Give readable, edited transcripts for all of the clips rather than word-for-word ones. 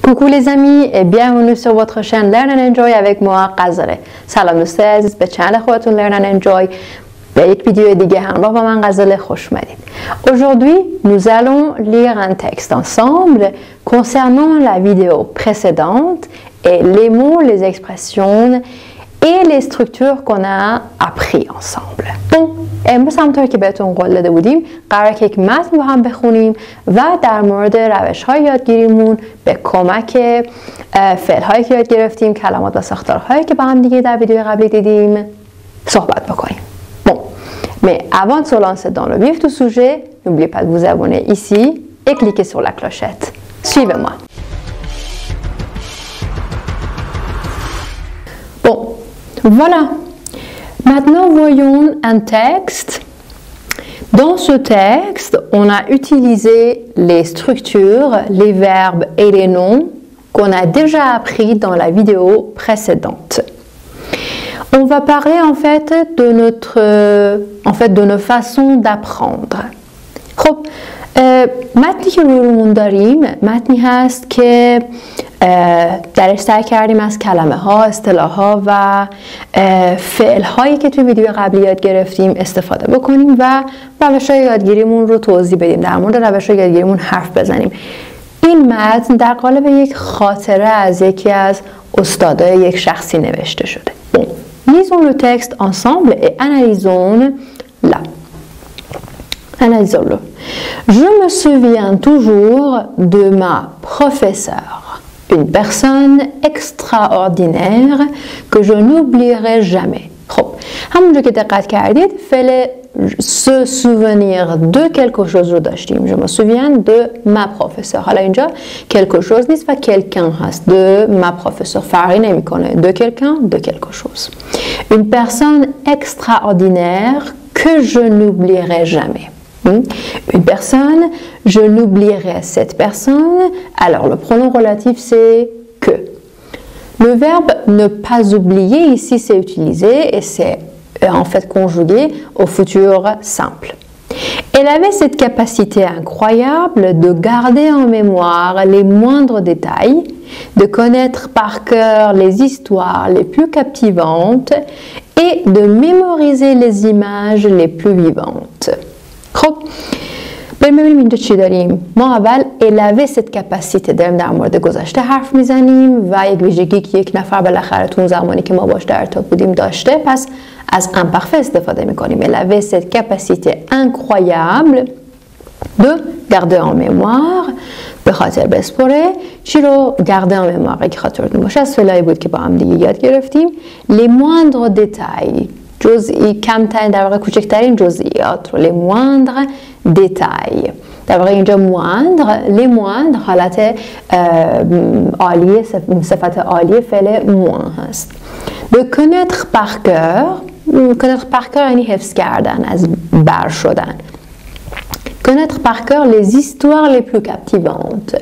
Coucou les amis et bienvenue sur votre chaîne Learn and Enjoy avec moi غزاله. سلام دوستای عزیز به چنل خودتون Learn and Enjoy. به یک ویدیو دیگه همراه با من غزاله خوش اومدید. Aujourd'hui, nous allons lire un texte ensemble concernant la vidéo précédente et les mots, les expressions et les structures qu'on a appris ensemble. Donc, امروز همونطور که بهتون قول داده بودیم قراره که یک متن رو هم بخونیم و در مورد روش‌های یادگیریمون به کمک فعل‌هایی که یاد گرفتیم، کلمات و ساختارهایی که با هم دیگه در ویدیو قبلی دیدیم صحبت بکنیم. Bon, mais avant de se lancer dans le vif du sujet, n'oubliez pas de vous abonner ici et cliquez sur la clochette. Suivez-moi. Bon, voilà. Maintenant, voyons un texte. Dans ce texte, on a utilisé les structures, les verbes et les noms qu'on a déjà appris dans la vidéo précédente. On va parler en fait de nos façons d'apprendre. خب متنی که رومون داریم متنی هست که درش سعی کردیم از کلمه ها، اصطلاح ها و فعل هایی که توی ویدیو قبلی یاد گرفتیم استفاده بکنیم و روش های یادگیریمون رو توضیح بدیم، در مورد روش های یادگیریمون حرف بزنیم. این متن در قالب یک خاطره از یکی از استادای یک شخصی نوشته شده. Lisons le texte ensemble et analysons-la. Analysons-le. Je me souviens toujours de ma professeure, une personne extraordinaire que je n'oublierai jamais. خب همونجا که دقت کردید فعل se souvenir de quelque chose رو داشتیم. Je me souviens de ma professeure. حالا اینجا quelque chose نیست و quelqu'un هست. De ma professeure فرقی نمیکنه. De quelqu'un, de quelque chose. Une personne extraordinaire que je n'oublierai jamais. Une personne, je n'oublierai cette personne. Alors le pronom relatif c'est que. Le verbe ne pas oublier ici c'est utilisé et c'est en fait conjugué au futur simple. Elle avait cette capacité incroyable de garder en mémoire les moindres détails, de connaître par cœur les histoires les plus captivantes et de mémoriser les images les plus vivantes. خب بریم ببینیم اینجا چی داریم. ما اول elle avait cette capacité داریم در مورد گذشته حرف میزنیم و یک ویژگی که یک نفر بالاخره تو زمانی که ما باش در ارتباط بودیم داشته، پس از imparfait استفاده میکنیم. Elle avait cette capacité incroyable de garder en mémoire به خاطر بسپره. چی رو garder en mémoire؟ اگه خاطرتون باشه از فعلایی بود که با هم دیگه یاد گرفتیم. les moindres détails جزئی کمترین در واقع کوچکترین جزئیات رو les moindres détails. در واقع اینجا moindre les moindres حالت عالی صفت عالی فعل moins هست. de connaître par cœur connaître par cœur یعنی حفظ کردن، از بر شدن. connaître par cœur les histoires les plus captivantes.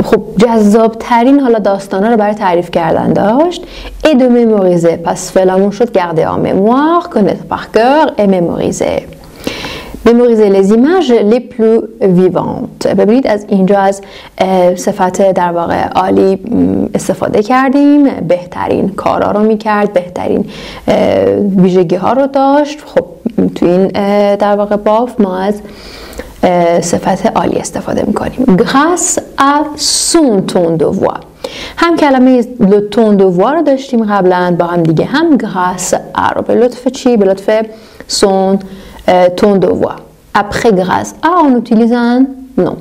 خب جذابترین حالا داستانا رو برای تعریف کردن داشت. et de mémoriser پس فعلمون شد garder en mémoire, connaître par cœur et mémoriser. mémoriser les images les plus vivantes. ببینید از اینجا از صفت در واقع عالی استفاده کردیم، بهترین کارا رو میکرد، بهترین ویژگی ها رو داشت. خب تو این در واقع باف ما از صفت عالی استفاده میکنیم. grâce à son ton de voix. هم کلمه le ton de voix رو داشتیم قبلا با هم دیگه، هم grâce à رو به لطف چی؟ به لطف son ton de voix. Après grâce à, on utilise un nom.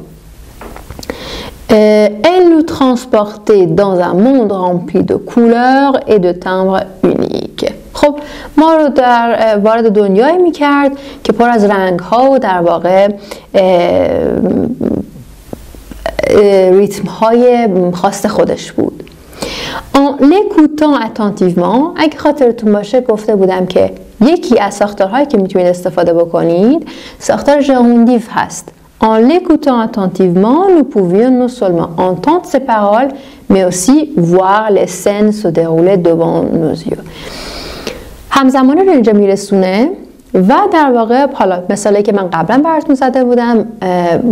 Elle nous transportait dans un monde rempli de couleurs et de timbres uniques. خب ما رو در وارد دنیایی میکرد که پر از رنگ ها و در واقع ریتم های خاص خودش بود. En l'écoutant attentivement اگه خاطرتون باشه گفته بودم که یکی از ساختارهایی که میتونید استفاده بکنید ساختار ژروندیف هست. En l'écoutant attentivement, nous pouvions non seulement entendre ses paroles, mais aussi voir les scènes se dérouler devant nos yeux. همزمانه رو اینجا میرسونه و در واقع حالا مثالی که من قبلا براتون زده بودم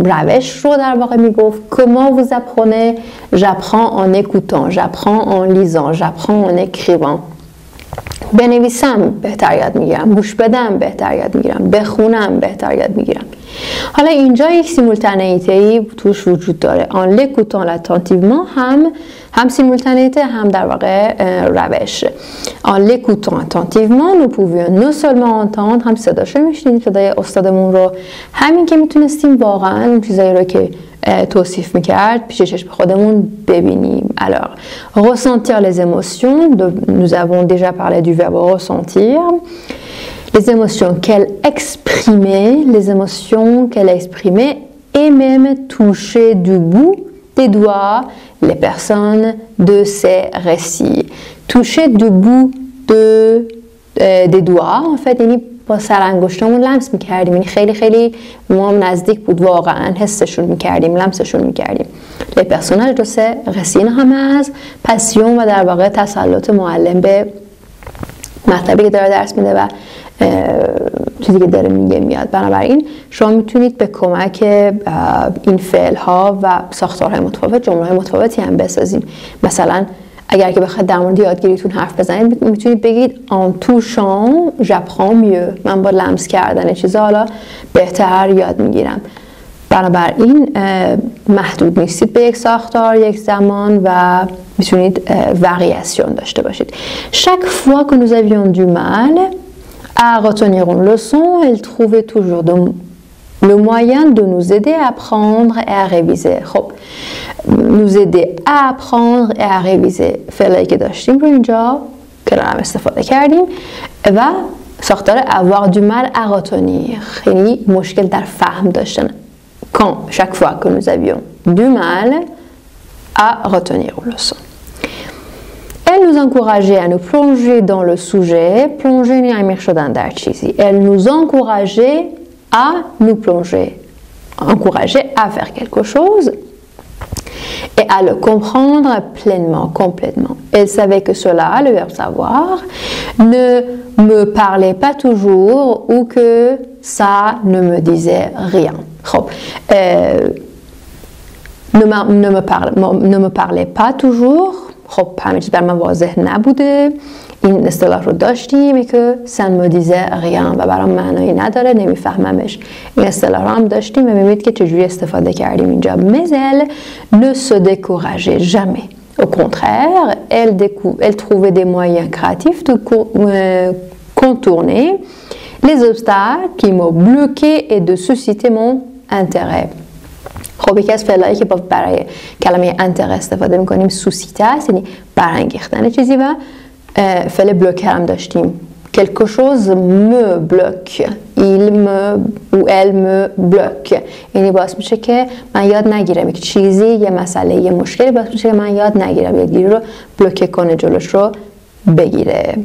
روش رو در واقع میگفت comment vous apprenez j'apprends en écoutant j'apprends en lisant j'apprends en écrivant بنویسم بهتر یاد میگیرم، گوش بدم بهتر یاد میگیرم، بخونم بهتر یاد میگیرم. حالا اینجا یک سیمولتانیتی توش وجود داره. en l'écoutant attentivement هم سیمولتانیته هم در واقع روش. en l'écoutant attentivement nous pouvions non seulement entendre هم صداش رو میشنید، صدای استادمون رو، همین که میتونستیم واقعا اون چیزایی رو که توصیف میکرد پیش چشم خودمون ببینیم. Alors, ressentir les émotions, nous avons déjà parlé du verbe ressentir. Les émotions qu'elle exprimait, et même toucher du bout des doigts les personnes de ces récits. Toucher du bout des doigts, en fait, یعنی با سر انگشتمون لمس میکردیم، یعنی خیلی خیلی ما نزدیک بود، واقعا حسشون میکردیم، لمسشون میکردیم. les personnages de ces récits هم از پسیون و در واقع تسلط معلم به مطلبی که داره درس میده و چیزی که داره میگه میاد. بنابراین شما میتونید به کمک این فعل ها و ساختارهای متفاوت جمله های متفاوتی هم بسازید. مثلا اگر که بخواید در مورد یادگیریتون حرف بزنید میتونید بگید en touchant j'apprends mieux، من با لمس کردن چیزا حالا بهتر یاد میگیرم. بنابراین محدود نیستید به یک ساختار، یک زمان و میتونید واریاسیون داشته باشید. chaque fois que nous avions du mal à retenir une leçon, elle trouvait toujours le moyen de nous aider à apprendre et à réviser. خب nous aider à apprendre et à réviser فعلی که داشتیم رو اینجا که هم استفاده کردیم و ساختار avoir du mal à retenir یعنی مشکل در فهم داشتن. quand chaque fois que nous avions du mal à retenir une leçon. Elle nous encourageait à nous plonger dans le sujet. Plonger ni عمیق شدن در چیزی. Elle nous encourageait à nous plonger. Encourager à faire quelque chose et à le comprendre pleinement, complètement. Elle savait que cela, le verbe savoir, ne me parlait pas toujours ou que ça ne me disait rien. خب ne me parlait pas toujours. خب همه چیز بر من واضح نبوده، این اصطلاح رو داشتیم که سن مدیزه ریان و برام معنایی نداره، نمیفهممش. این اصطلاح رو هم داشتیم و ببینید که چجوری استفاده کردیم اینجا. mais elle ne se décourageait jamais. Au contraire, elle trouvait des moyens créatifs de contourner les obstacles qui m'ont bloqué et de susciter mon intérêt. خب یکی از فعلایی که برای کلمه انتر استفاده میکنیم سوسیته است، یعنی برانگیختن چیزی، و فعل بلوکر هم داشتیم. quelque chose me bloque، il me ou elle me bloque، یعنی باعث میشه که من یاد نگیرم یک چیزی، یه مسئله، یه مشکلی باعث میشه که من یاد نگیرم، یادگیری رو بلوکه کنه، جلوش رو بگیره.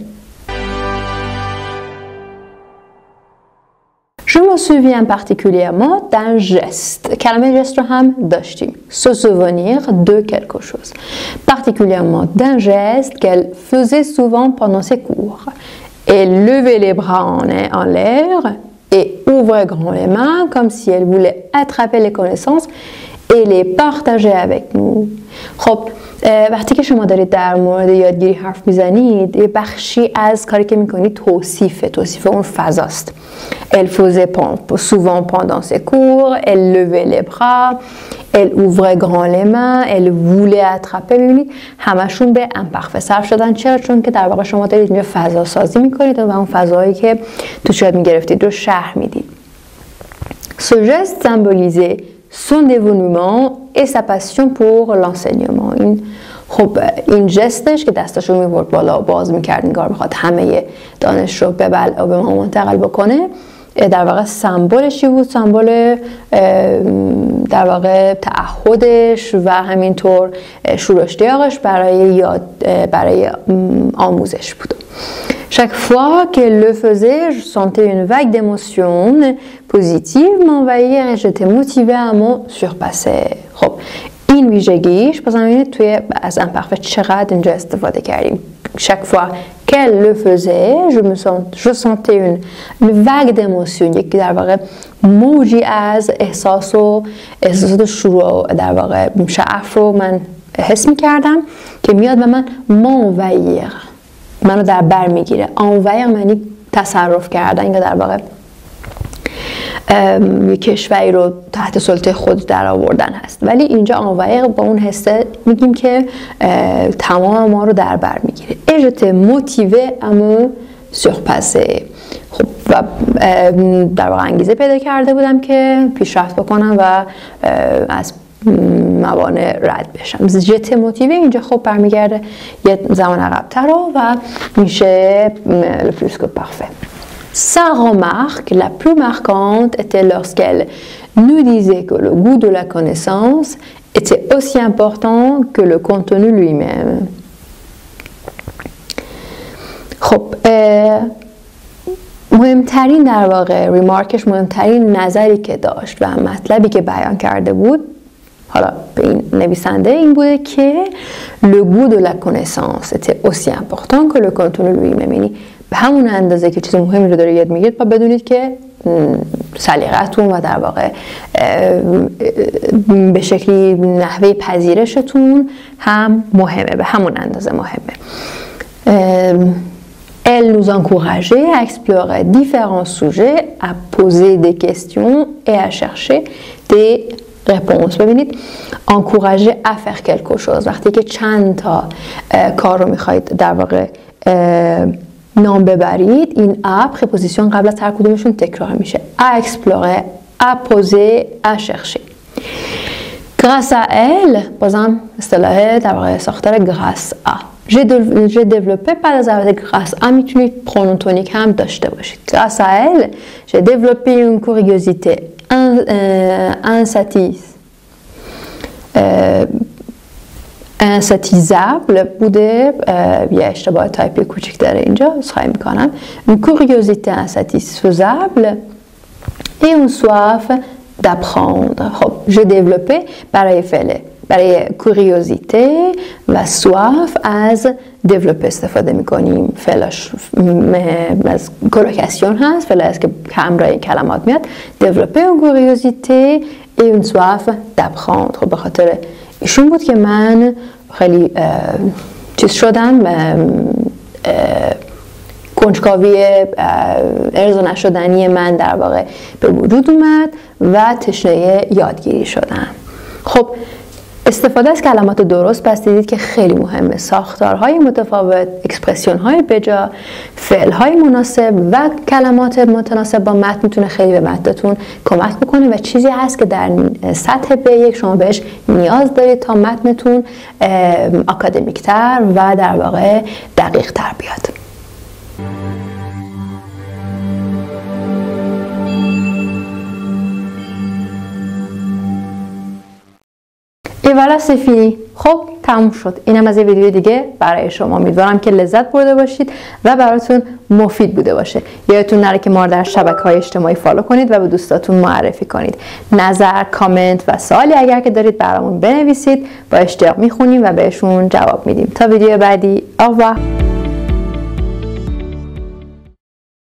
Je me souviens particulièrement d'un geste. کلمه geste رو هم داشتیم. Se souvenir de quelque chose. Particulièrement d'un geste qu'elle faisait souvent pendant ses cours. Elle levait les bras en l'air et ouvrait grand les mains comme si elle voulait attraper les connaissances et les partager avec nous. خب وقتی که شما دارید در مورد یادگیری حرف میزنید، یه بخشی از کاری که میکنید توصیف اون فضاست. Elle faisait souvent pendant ses cours, elle levait les bras, elle ouvrait grand les mains, elle voulait attraper. ببینید همشون به امپرفه صرف شدن. چرا؟ چون که در واقع شما دارید اینجا فضا سازی میکنید و اون فضایی که توش یاد میگرفتید رو شرح میدید. Ce geste symbolisait son dévouement et sa passion pour l'enseignement. این جستش که دستش رو میبرد بالا و باز میکرد انگار بخواد همه دانش رو به ما منتقل بکنه، در واقع سمبولشی بود، سمبول در واقع تعهدش و همینطور شور و اشتیاقش برای آموزش بود. Chaque fois qu'elle le faisait, je sentais une vague d'émotions positives m'envahir et j'étais motivée à m'en surpasser. خب این ویژگیش بازم اینه توی از امپرفه چقدر اینجا استفاده کردیم. Chaque fois qu'elle le faisait, je sentais une vague d'émotion، یک در واقع موجی از احساسات شروع در واقع شعف رو من حس می‌کردم که میاد و من m'envahir منو در بر میگیره. envahir معنی تصرف کردن یا در واقع یک کشوری رو تحت سلطه خود در آوردن هست، ولی اینجا envahir با اون حسه میگیم که تمام ما رو در بر میگیره. et j'étais motivée à me surpasser. خب و در واقع انگیزه پیدا کرده بودم که پیشرفت بکنم و از موانع رد بشم. j'étais motivée اینجا خب برمیگرده یه زمان عقب‌تر و میشه le plus que parfait. Sa remarque la plus marquante était lorsqu'elle nous disait que le goût de la connaissance était aussi important que le contenu lui-même. خب مهمترین در واقع ریمارکش، مهمترین نظری که داشت و مطلبی که بیان کرده بود حالا به این نویسنده این بوده که le goût de la connaissance était aussi important que le contenu lui-même، یعنی به همون اندازه که چیز مهمی رو داره یاد میگیرید و بدونید که سلیقتون و در واقع به شکلی نحوه پذیرشتون هم مهمه، به همون اندازه مهمه. Elle nous encourageait à explorer différents sujets, à poser des questions et à chercher des réponses. ببینید encourager à faire quelque chose، وقتی که چند تا کار رو میخواید در واقع نام ببرید، این ا پرپوزیشن قبل از هر کدومشون تکرار میشه. à explorer، à poser، à chercher. grâce à elle بازم اصطلاح در واقع ساختار grâce à. j'ai développé pas از البته grâce à میتونید پرونوتونیک هم داشته باشید. grâce à elle j'ai développé une curiosité insatisable بوده، یه اشتباه تایپی کوچیک داره اینجا، خواهی میکنم. une curiosité insatisfaisable et une soif d'apprendre. خب j'ai développé برای فعله، برای کوریوزیته و سواف از دیولپ استفاده میکنیم. فعلش از کولوکاسیون هست، فعل هست که همراه این کلمات میاد. دیولپه اون کوریوزیته اون سواف d'apprendre. خب به خاطر ایشون بود که من خیلی چیز شدم، کنجکاوی ارضا نشدنی من در واقع به وجود اومد و تشنه یادگیری شدم. خب استفاده از کلمات درست پس دیدید که خیلی مهمه. ساختارهای متفاوت، اکسپرسیون‌های بجا، فعل‌های مناسب و کلمات متناسب با متن میتونه خیلی به متنتون کمک بکنه و چیزی هست که در سطح B1 شما بهش نیاز دارید تا متنتون آکادمیک‌تر و در واقع دقیق‌تر بیاد. ایوالا سفینی. خب تموم شد. اینم از یه ویدیو دیگه برای شما. امیدوارم که لذت برده باشید و براتون مفید بوده باشه. یادتون نره که ما رو در شبکه‌های اجتماعی فالو کنید و به دوستاتون معرفی کنید. نظر، کامنت و سوالی اگر که دارید برامون بنویسید، با اشتیاق میخونیم و بهشون جواب میدیم. تا ویدیو بعدی، au revoir.